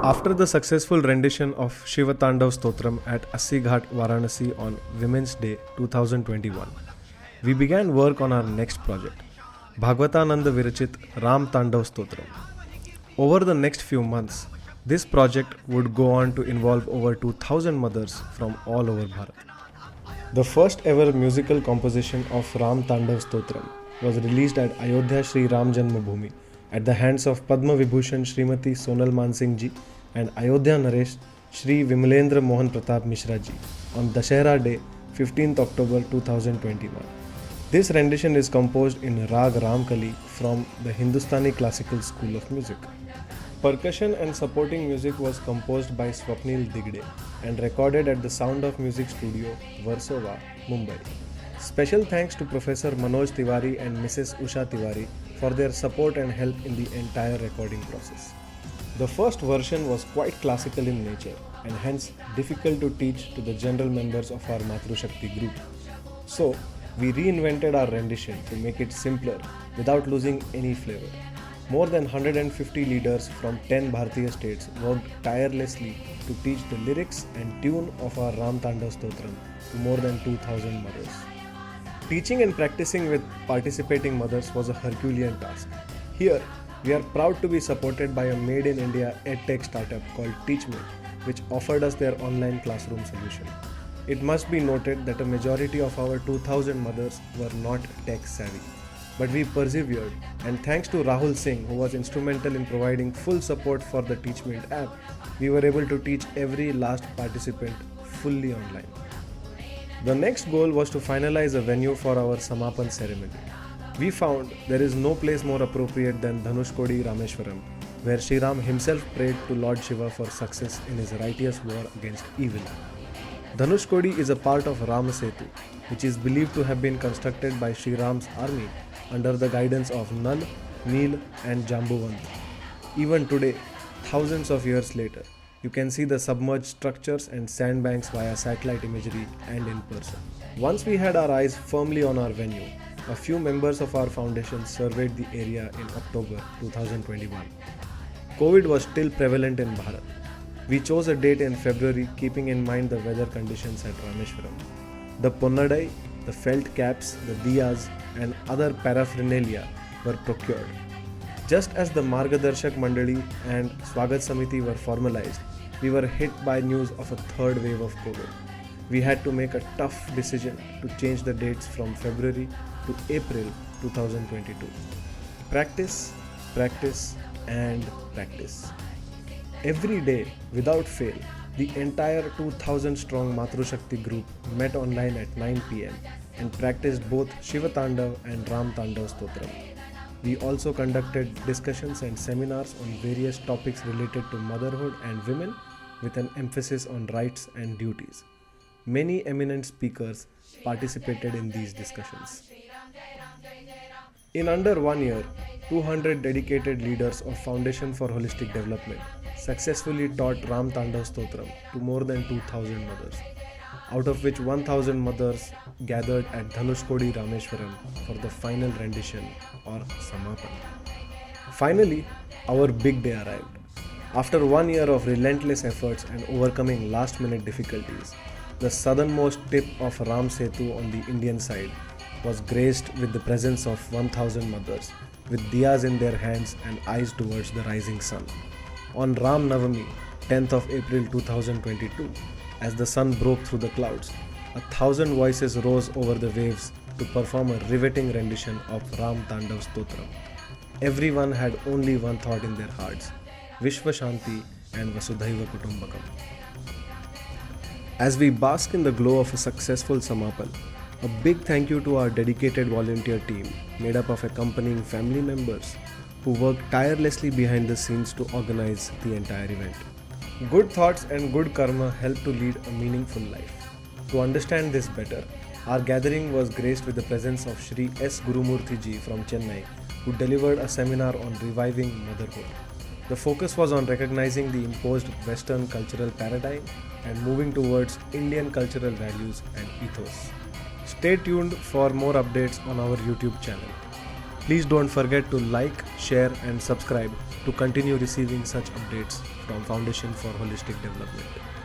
After the successful rendition of Shiva Tandav Stotram at Assi Ghat Varanasi on Women's Day 2021, we began work on our next project, Bhagwatananda Virachit Ram Tandav Stotram. Over the next few months, this project would go on to involve over 2000 mothers from all over Bharat. The first ever musical composition of Ram Tandav Stotram was released at Ayodhya Shri Ram Janma at the hands of Padma Vibhushan Srimati Sonal Mansingh ji and Ayodhya Naresh Shri Vimalendra Mohan Pratap Mishra ji on Dussehra Day 15th October 2021. This rendition is composed in Raag Ramkali from the Hindustani Classical School of Music. Percussion and supporting music was composed by Swapnil Digde and recorded at the Sound of Music Studio, Versova, Mumbai. Special thanks to Professor Manoj Tiwari and Mrs. Usha Tiwari for their support and help in the entire recording process. The first version was quite classical in nature and hence difficult to teach to the general members of our Matru Shakti group. So, we reinvented our rendition to make it simpler without losing any flavor. More than 150 leaders from 10 Bharatiya states worked tirelessly to teach the lyrics and tune of our Ram Tandav Stotram to more than 2000 mothers. Teaching and practicing with participating mothers was a Herculean task. Here, we are proud to be supported by a made-in-India edtech startup called TeachMe, which offered us their online classroom solution. It must be noted that a majority of our 2000 mothers were not tech-savvy. But we persevered, and thanks to Rahul Singh, who was instrumental in providing full support for the TeachMe app, we were able to teach every last participant fully online. The next goal was to finalize a venue for our Samapan ceremony. We found there is no place more appropriate than Dhanushkodi Rameshwaram, where Shri Ram himself prayed to Lord Shiva for success in his righteous war against evil. Dhanushkodi is a part of Rama Setu, which is believed to have been constructed by Shri Ram's army under the guidance of Nal, Neel and Jambuvant. Even today, thousands of years later, you can see the submerged structures and sandbanks via satellite imagery and in person. Once we had our eyes firmly on our venue, a few members of our foundation surveyed the area in October 2021. COVID was still prevalent in Bharat. We chose a date in February keeping in mind the weather conditions at Rameshwaram. The Ponnadai, the felt caps, the diyas and other paraphernalia were procured. Just as the Margadarshak Mandali and Swagat Samiti were formalized, we were hit by news of a third wave of COVID. We had to make a tough decision to change the dates from February to April 2022. Practice, practice and practice. Every day, without fail, the entire 2000 strong Matru Shakti group met online at 9 pm and practiced both Shiva Tandav and Ram Tandav Stotram. We also conducted discussions and seminars on various topics related to motherhood and women with an emphasis on rights and duties. Many eminent speakers participated in these discussions. In under 1 year, 200 dedicated leaders of Foundation for Holistic Development successfully taught Ram Tandav Stotram to more than 2000 mothers, out of which 1000 mothers gathered at Dhanushkodi Rameshwaram for the final rendition or Samapan. Finally, our big day arrived. After 1 year of relentless efforts and overcoming last-minute difficulties, the southernmost tip of Ram Setu on the Indian side was graced with the presence of 1000 mothers with diyas in their hands and eyes towards the rising sun. On Ram Navami, 10th of April 2022, as the sun broke through the clouds, 1000 voices rose over the waves to perform a riveting rendition of Ram Tandav Stotram. Everyone had only one thought in their hearts: Vishwa Shanti and Vasudhaiva Kutumbakam. As we bask in the glow of a successful Samapan, a big thank you to our dedicated volunteer team made up of accompanying family members who worked tirelessly behind the scenes to organize the entire event. Good thoughts and good karma help to lead a meaningful life. To understand this better, our gathering was graced with the presence of Shri S. Gurumurthy ji from Chennai, who delivered a seminar on reviving motherhood. The focus was on recognizing the imposed Western cultural paradigm and moving towards Indian cultural values and ethos. Stay tuned for more updates on our YouTube channel. Please don't forget to like, share and subscribe to continue receiving such updates from Foundation for Holistic Development.